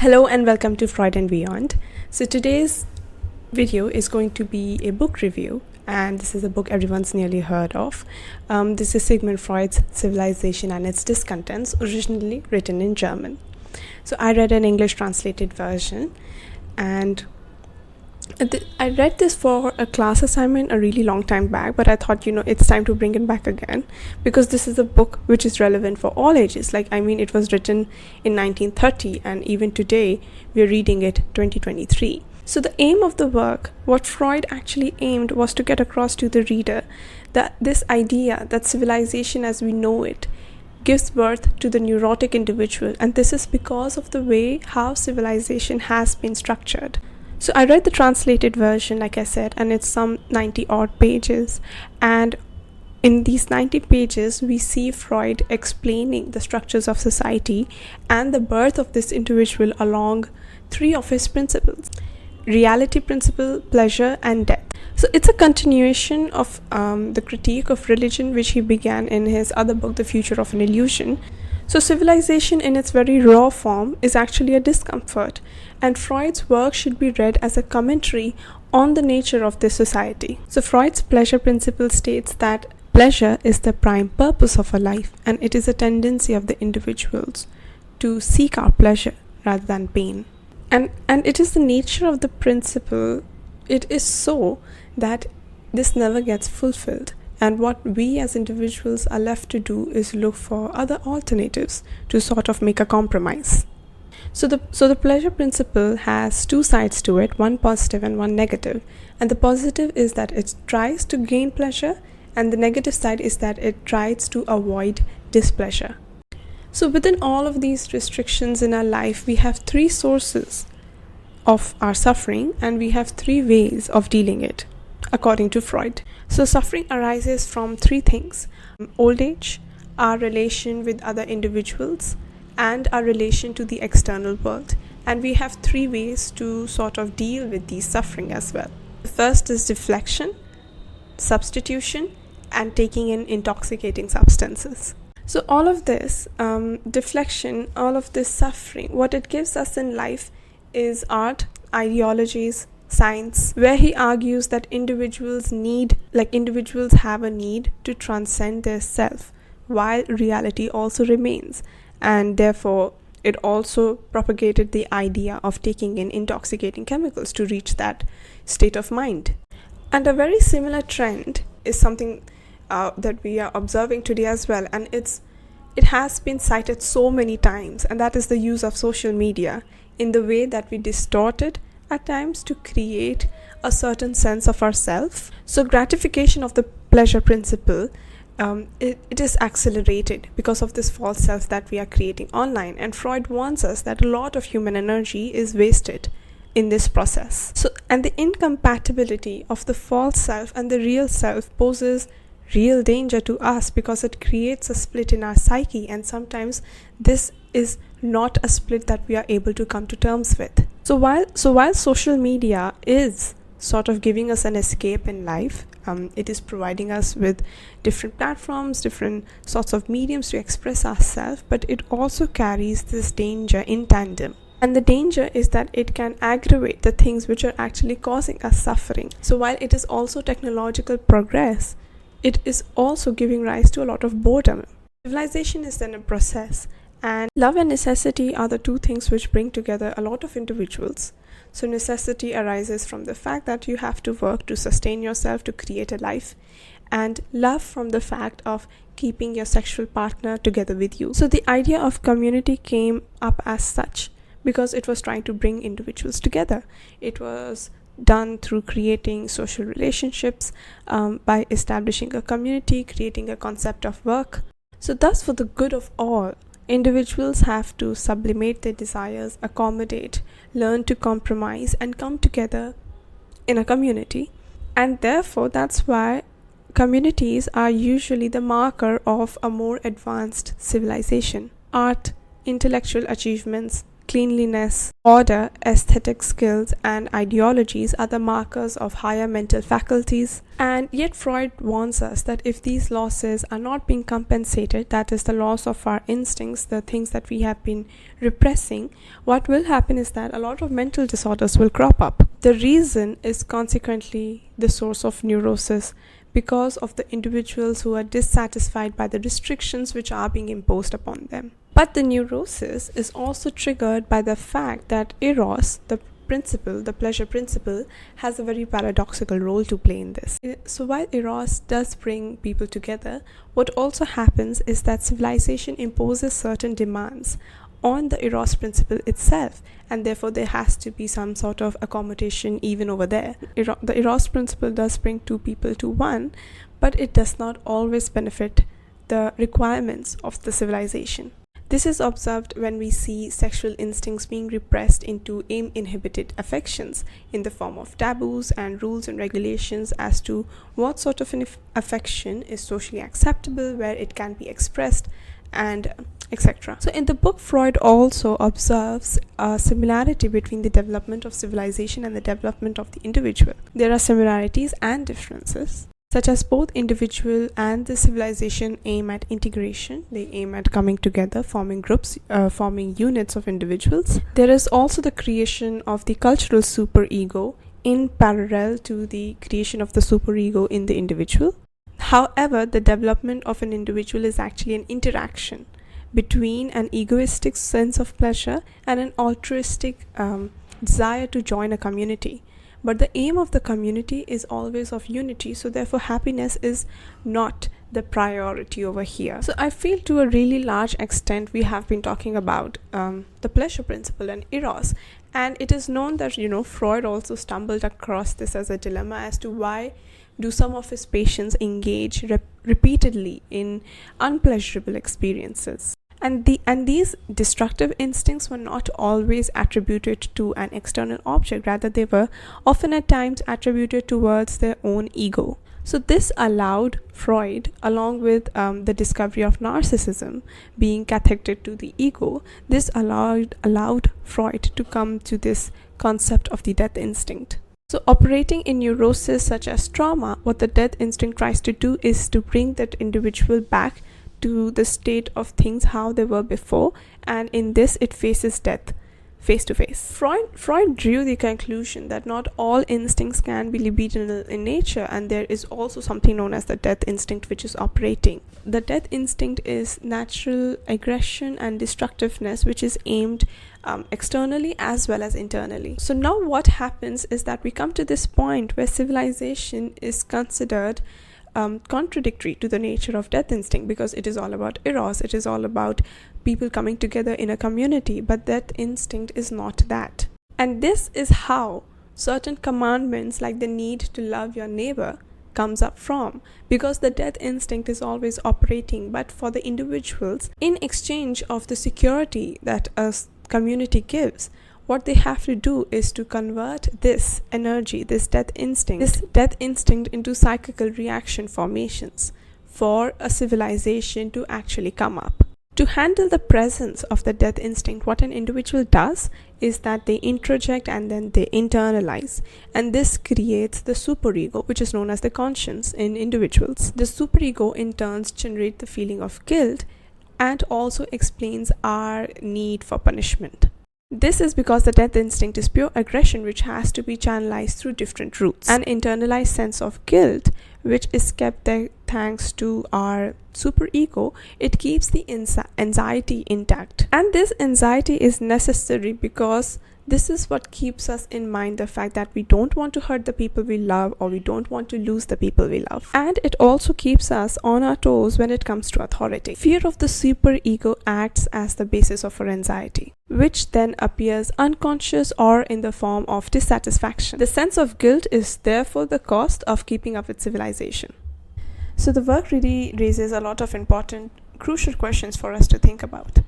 Hello and welcome to Freud and Beyond. So today's video is going to be a book review, and this is a book everyone's nearly heard of. This is Sigmund Freud's Civilization and its Discontents, originally written in German. So I read an English translated version, and I read this for a class assignment a really long time back, but I thought, it's time to bring it back again because this is a book which is relevant for all ages. It was written in 1930 and even today we're reading it 2023. So the aim of the work, what Freud actually aimed, was to get across to the reader that this idea that civilization as we know it gives birth to the neurotic individual, and this is because of the way how civilization has been structured. So I read the translated version, like I said, and it's some 90 odd pages. And in these 90 pages, we see Freud explaining the structures of society and the birth of this individual along three of his principles: reality principle, pleasure, and death. So it's a continuation of the critique of religion, which he began in his other book, The Future of an Illusion. So civilization in its very raw form is actually a discomfort, and Freud's work should be read as a commentary on the nature of this society. So Freud's pleasure principle states that pleasure is the prime purpose of a life, and it is a tendency of the individuals to seek out pleasure rather than pain. And it is the nature of the principle, it is so that this never gets fulfilled. And what we as individuals are left to do is look for other alternatives to sort of make a compromise. So the pleasure principle has two sides to it, one positive and one negative. And the positive is that it tries to gain pleasure, and the negative side is that it tries to avoid displeasure. So within all of these restrictions in our life, we have three sources of our suffering, and we have three ways of dealing it, according to Freud. So suffering arises from three things: old age, our relation with other individuals, and our relation to the external world. And we have three ways to sort of deal with these suffering as well. The first is deflection, substitution, and taking in intoxicating substances. So all of this deflection, all of this suffering, what it gives us in life is art, ideologies, science, where he argues that individuals have a need to transcend their self while reality also remains, and therefore it also propagated the idea of taking in intoxicating chemicals to reach that state of mind. And a very similar trend is something that we are observing today as well, and it has been cited so many times, and that is the use of social media in the way that we distort it at times to create a certain sense of ourself. So gratification of the pleasure principle, it is accelerated because of this false self that we are creating online, and Freud warns us that a lot of human energy is wasted in this process. And the incompatibility of the false self and the real self poses real danger to us because it creates a split in our psyche, and sometimes this is not a split that we are able to come to terms with. So while social media is sort of giving us an escape in life, it is providing us with different platforms, different sorts of mediums to express ourselves, but it also carries this danger in tandem. And the danger is that it can aggravate the things which are actually causing us suffering. So while it is also technological progress, it is also giving rise to a lot of boredom. Civilization is then a process, and love and necessity are the two things which bring together a lot of individuals. So necessity arises from the fact that you have to work to sustain yourself, to create a life, and love from the fact of keeping your sexual partner together with you. So the idea of community came up as such because it was trying to bring individuals together. It was done through creating social relationships, by establishing a community, creating a concept of work. So thus, for the good of all, individuals have to sublimate their desires, accommodate, learn to compromise, and come together in a community. And therefore, that's why communities are usually the marker of a more advanced civilization. Art, intellectual achievements, cleanliness, order, aesthetic skills, and ideologies are the markers of higher mental faculties. And yet Freud warns us that if these losses are not being compensated, that is the loss of our instincts, the things that we have been repressing, what will happen is that a lot of mental disorders will crop up. The reason is consequently the source of neurosis, because of the individuals who are dissatisfied by the restrictions which are being imposed upon them. But the neurosis is also triggered by the fact that eros, the principle, the pleasure principle, has a very paradoxical role to play in this. So while eros does bring people together, what also happens is that civilization imposes certain demands on the eros principle itself, and therefore there has to be some sort of accommodation even over there. The eros principle does bring two people to one, but it does not always benefit the requirements of the civilization. This is observed when we see sexual instincts being repressed into aim-inhibited affections in the form of taboos and rules and regulations as to what sort of an affection is socially acceptable, where it can be expressed, and etc. So in the book, Freud also observes a similarity between the development of civilization and the development of the individual. There are similarities and differences, such as both individual and the civilization aim at integration. They aim at coming together, forming groups, forming units of individuals. There is also the creation of the cultural superego in parallel to the creation of the superego in the individual. However, the development of an individual is actually an interaction between an egoistic sense of pleasure and an altruistic desire to join a community. But the aim of the community is always of unity, so therefore happiness is not the priority over here. So I feel to a really large extent we have been talking about the pleasure principle and eros, and it is known that Freud also stumbled across this as a dilemma as to why do some of his patients engage repeatedly in unpleasurable experiences. And these destructive instincts were not always attributed to an external object, rather they were often at times attributed towards their own ego. So this allowed Freud, along with the discovery of narcissism being cathected to the ego, this allowed Freud to come to this concept of the death instinct. So operating in neurosis such as trauma, what the death instinct tries to do is to bring that individual back to the state of things how they were before, and in this it faces death face to face. Freud drew the conclusion that not all instincts can be libidinal in nature, and there is also something known as the death instinct which is operating. The death instinct is natural aggression and destructiveness which is aimed externally as well as internally. So now what happens is that we come to this point where civilization is considered contradictory to the nature of death instinct, because it is all about eros, it is all about people coming together in a community, but death instinct is not that. And this is how certain commandments like the need to love your neighbor comes up from, because the death instinct is always operating, but for the individuals, in exchange of the security that a community gives, what they have to do is to convert this energy, this death instinct into psychical reaction formations for a civilization to actually come up. To handle the presence of the death instinct, what an individual does is that they introject and then they internalize, and this creates the superego, which is known as the conscience in individuals. The superego in turn generates the feeling of guilt and also explains our need for punishment. This is because the death instinct is pure aggression which has to be channelized through different routes. An internalized sense of guilt, which is kept there thanks to our superego, it keeps the anxiety intact. And this anxiety is necessary because this is what keeps us in mind the fact that we don't want to hurt the people we love, or we don't want to lose the people we love. And it also keeps us on our toes when it comes to authority. Fear of the superego acts as the basis of our anxiety, which then appears unconscious or in the form of dissatisfaction. The sense of guilt is therefore the cost of keeping up with civilization. So the work really raises a lot of important, crucial questions for us to think about,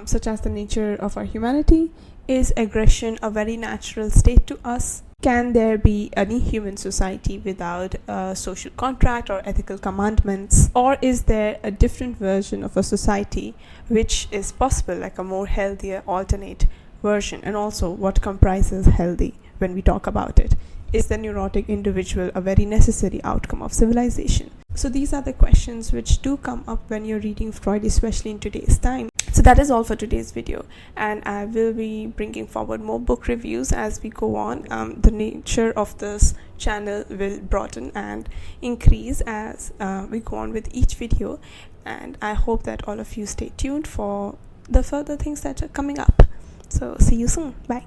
such as the nature of our humanity. Is aggression a very natural state to us? Can there be any human society without a social contract or ethical commandments? Or is there a different version of a society which is possible, like a more healthier alternate version, and also what comprises healthy when we talk about it. Is the neurotic individual a very necessary outcome of civilization? So these are the questions which do come up when you're reading Freud, especially in today's time. So that is all for today's video, and I will be bringing forward more book reviews as we go on. The nature of this channel will broaden and increase as we go on with each video, and I hope that all of you stay tuned for the further things that are coming up. So see you soon. Bye.